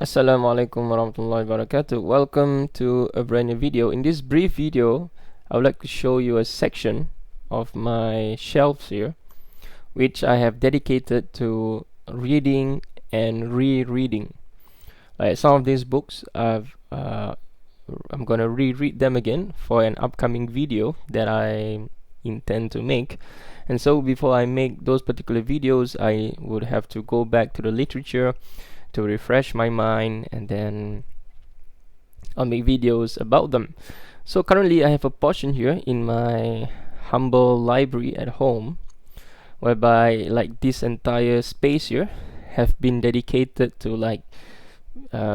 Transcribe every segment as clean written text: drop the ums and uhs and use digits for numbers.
Assalamualaikum warahmatullahi wabarakatuh. Welcome to a brand new video. In this brief video, I would like to show you a section of my shelves here, which I have dedicated to reading and rereading. Like some of these books, I'm gonna reread them again for an upcoming video that I intend to make. And so before I make those particular videos, I would have to go back to the literature to refresh my mind, and then I'll make videos about them. So currently I have a portion here in my humble library at home, whereby like this entire space here have been dedicated to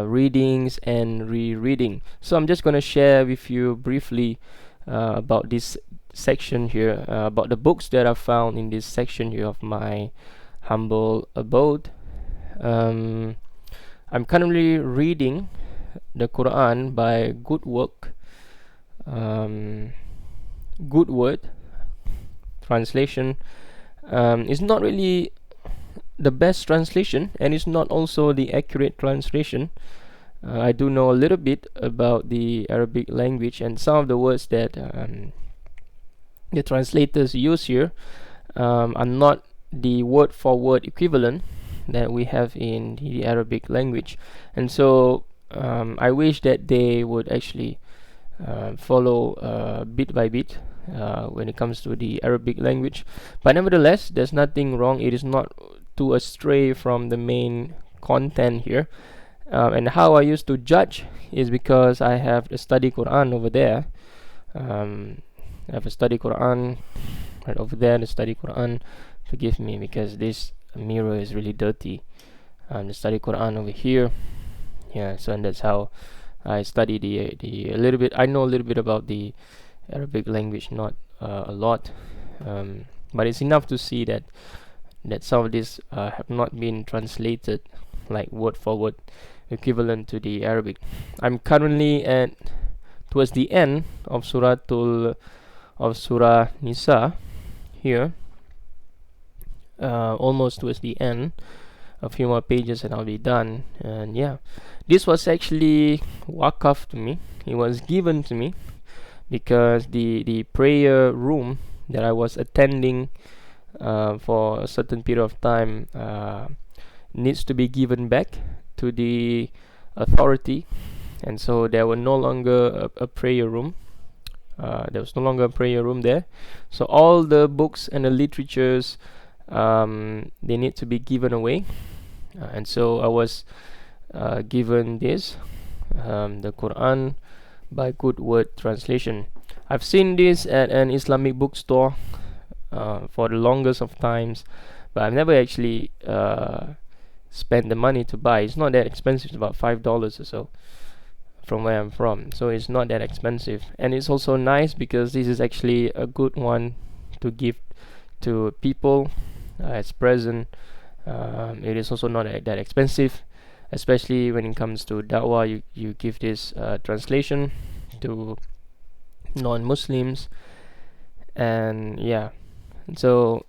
readings and rereading. So I'm just gonna share with you briefly about this section here, about the books that I found in this section here of my humble abode. I'm currently reading the Quran by Good Word translation. It's not really the best translation, and it's not also the accurate translation. I do know a little bit about the Arabic language, and some of the words that the translators use here are not the word for word equivalent that we have in the Arabic language. And so I wish that they would actually follow bit by bit when it comes to the Arabic language. But nevertheless, there's nothing wrong. It is not too astray from the main content here. And how I used to judge is because I have a study Quran over there. I have a study Quran right over there, the study Quran. Forgive me because this mirror is really dirty. The study Quran over here. Yeah, so and that's how I study the a little bit. I know a little bit about the Arabic language, not a lot, but it's enough to see that some of these have not been translated like word for word equivalent to the Arabic. I'm currently at towards the end of Surah Nisa here, almost towards the end. A few more pages and I'll be done. And yeah, this was actually wakaf to me. It was given to me because the prayer room that I was attending for a certain period of time needs to be given back to the authority, and so there were no longer a prayer room. There was no longer a prayer room there, so all the books and the literatures, they need to be given away. And so I was given this, the Quran by Good Word translation. I've seen this at an Islamic bookstore for the longest of times, but I've never actually spent the money to buy. It's not that expensive. It's about $5 or so from where I'm from, so it's not that expensive. And it's also nice because this is actually a good one to give to people as present. It is also not that expensive, especially when it comes to da'wah. You give this translation to non-Muslims, and yeah. So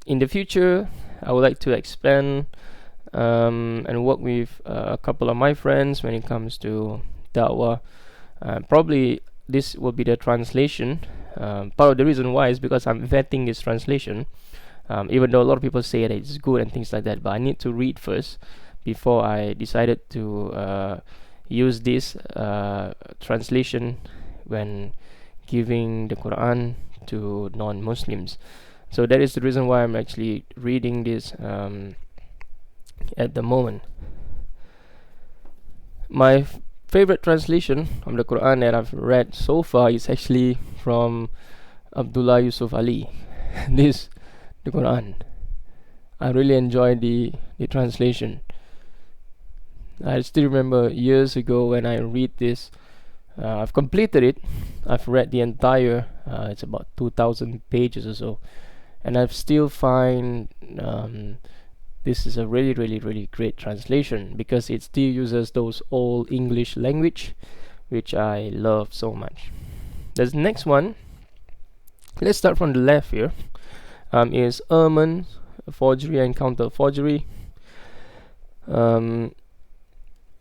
in the future, I would like to expand and work with a couple of my friends when it comes to da'wah. Probably this will be the translation. Part of the reason why is because I'm vetting this translation. Even though a lot of people say that it's good and things like that, but I need to read first before I decided to use this translation when giving the Quran to non-Muslims. So that is the reason why I'm actually reading this at the moment. My favorite translation of the Quran that I've read so far is actually from Abdullah Yusuf Ali. The Quran. I really enjoy the translation. I still remember years ago when I read this. I've completed it. I've read the entire. It's about 2,000 pages or so, and I've still find this is a really great translation because it still uses those old English language, which I love so much. The next one. Let's start from the left here. Is Erman Forgery and Counter Forgery.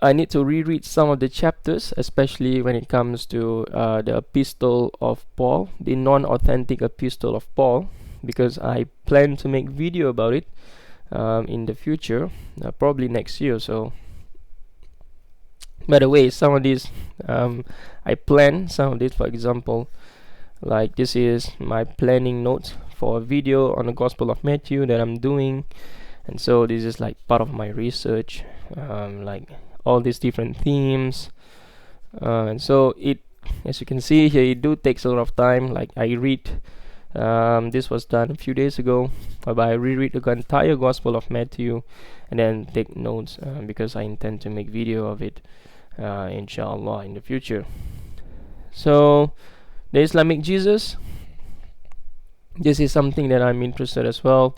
I need to reread some of the chapters, especially when it comes to the epistle of Paul, the non-authentic epistle of Paul, because I plan to make video about it in the future, probably next year. So, by the way, some of these I plan some of this. For example, like this is my planning notes for a video on the Gospel of Matthew that I'm doing, and so this is like part of my research, like all these different themes, and so it, as you can see here, it do takes a lot of time. Like I read, this was done a few days ago, whereby I reread the entire Gospel of Matthew and then take notes, because I intend to make video of it, inshallah, in the future. So the Islamic Jesus, this is something that I'm interested as well,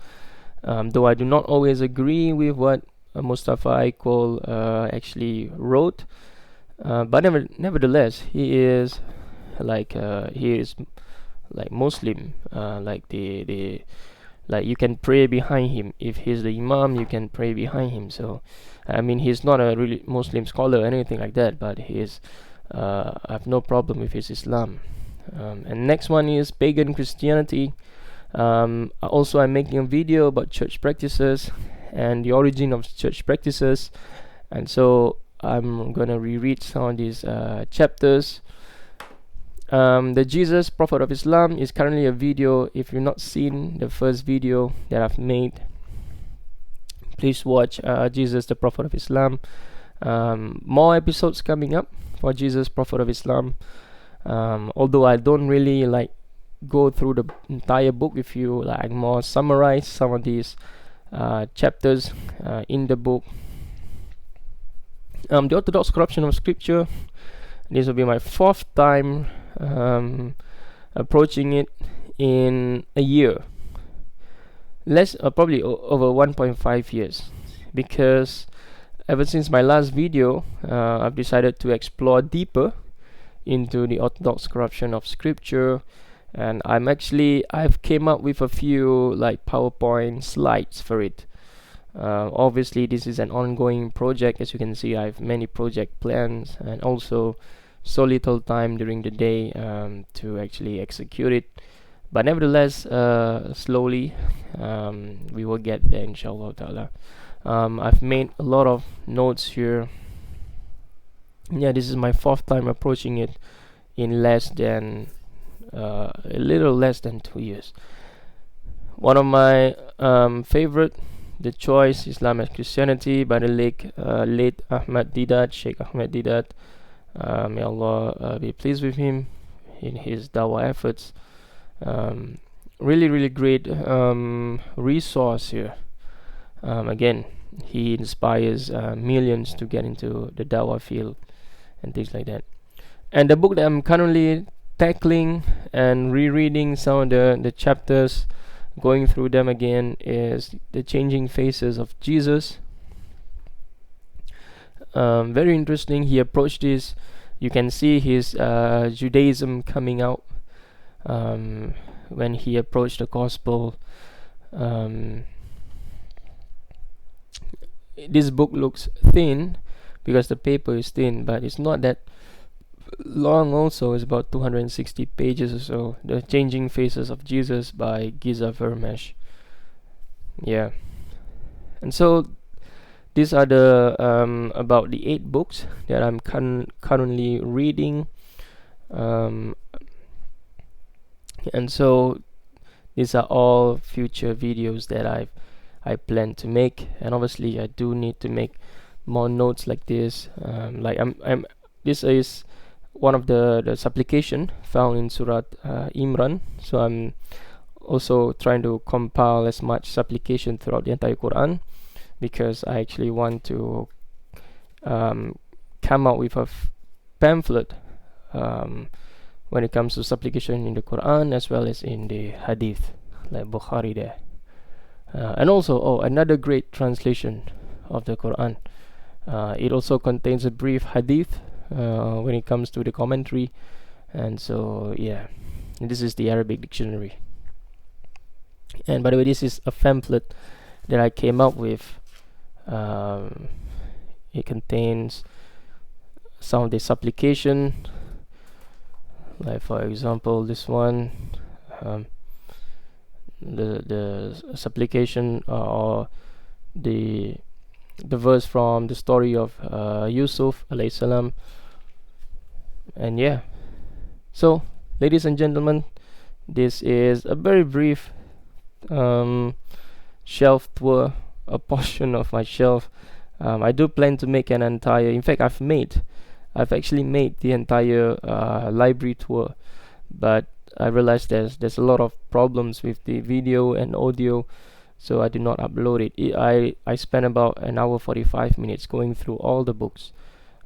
though I do not always agree with what Mustafa Iqbal actually wrote, but nevertheless, he is like Muslim, like the like you can pray behind him. If he's the imam, you can pray behind him. So I mean, he's not a really Muslim scholar or anything like that, but he is, I have no problem with his Islam. And next one is pagan Christianity. Also, I'm making a video about church practices and the origin of church practices, and so I'm gonna reread some of these chapters. The Jesus, Prophet of Islam, is currently a video. If you've not seen the first video that I've made, please watch Jesus, the Prophet of Islam. More episodes coming up for Jesus, Prophet of Islam. Although I don't really like go through the entire book, if you like more summarize some of these chapters in the book. The Orthodox Corruption of Scripture, this will be my fourth time approaching it in a year, probably over 1.5 years, because ever since my last video, I've decided to explore deeper into the Orthodox corruption of Scripture, and I've came up with a few like PowerPoint slides for it. Obviously, this is an ongoing project. As you can see, I have many project plans, and also so little time during the day to actually execute it. But nevertheless, slowly we will get there, inshallah ta'ala. I've made a lot of notes here. Yeah, this is my fourth time approaching it in a little less than 2 years. One of my favorite, The Choice, Islam and Christianity, by the late Ahmad Deedat, Sheikh Ahmad Deedat. May Allah be pleased with him in his dawah efforts. Really great resource here. Again, he inspires millions to get into the dawah field and things like that. And the book that I'm currently tackling and rereading some of the chapters, going through them again, is The Changing Faces of Jesus. Very interesting. He approached this. You can see his Judaism coming out when he approached the gospel. This book looks thin because the paper is thin, but it's not that long. Also, it's about 260 pages or so. The Changing Faces of Jesus by Giza Vermesh. Yeah, and so these are the about the 8 books that I'm currently reading, and so these are all future videos that I plan to make. And obviously I do need to make more notes like this. Like this is one of the supplication found in Surat Imran, so I'm also trying to compile as much supplication throughout the entire Quran, because I actually want to come out with a pamphlet when it comes to supplication in the Quran as well as in the Hadith, like Bukhari there. And also, another great translation of the Quran. It also contains a brief Hadith when it comes to the commentary, and so yeah, this is the Arabic dictionary. And by the way, this is a pamphlet that I came up with it contains some of the supplication, like for example this one, um, the supplication, or the verse from the story of Yusuf alayhi salam. And yeah, so ladies and gentlemen, this is a very brief shelf tour, a portion of my shelf. I do plan to make an entire, in fact I've actually made the entire library tour, but I realized there's a lot of problems with the video and audio, so I did not upload it. I spent about an hour 45 minutes going through all the books,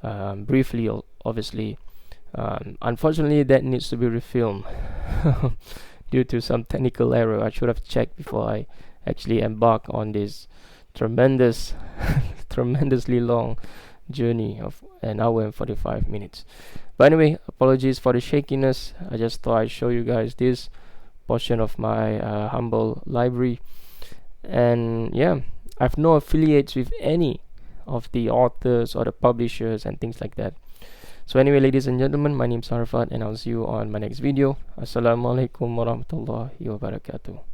briefly, obviously. Unfortunately, that needs to be refilmed due to some technical error. I should have checked before I actually embark on this tremendous, tremendously long journey of an hour and 45 minutes. But anyway, apologies for the shakiness. I just thought I'd show you guys this portion of my humble library. And yeah, I've no affiliates with any of the authors or the publishers and things like that. So anyway, ladies and gentlemen, my name is Arafat, and I'll see you on my next video. Assalamualaikum warahmatullahi wabarakatuh.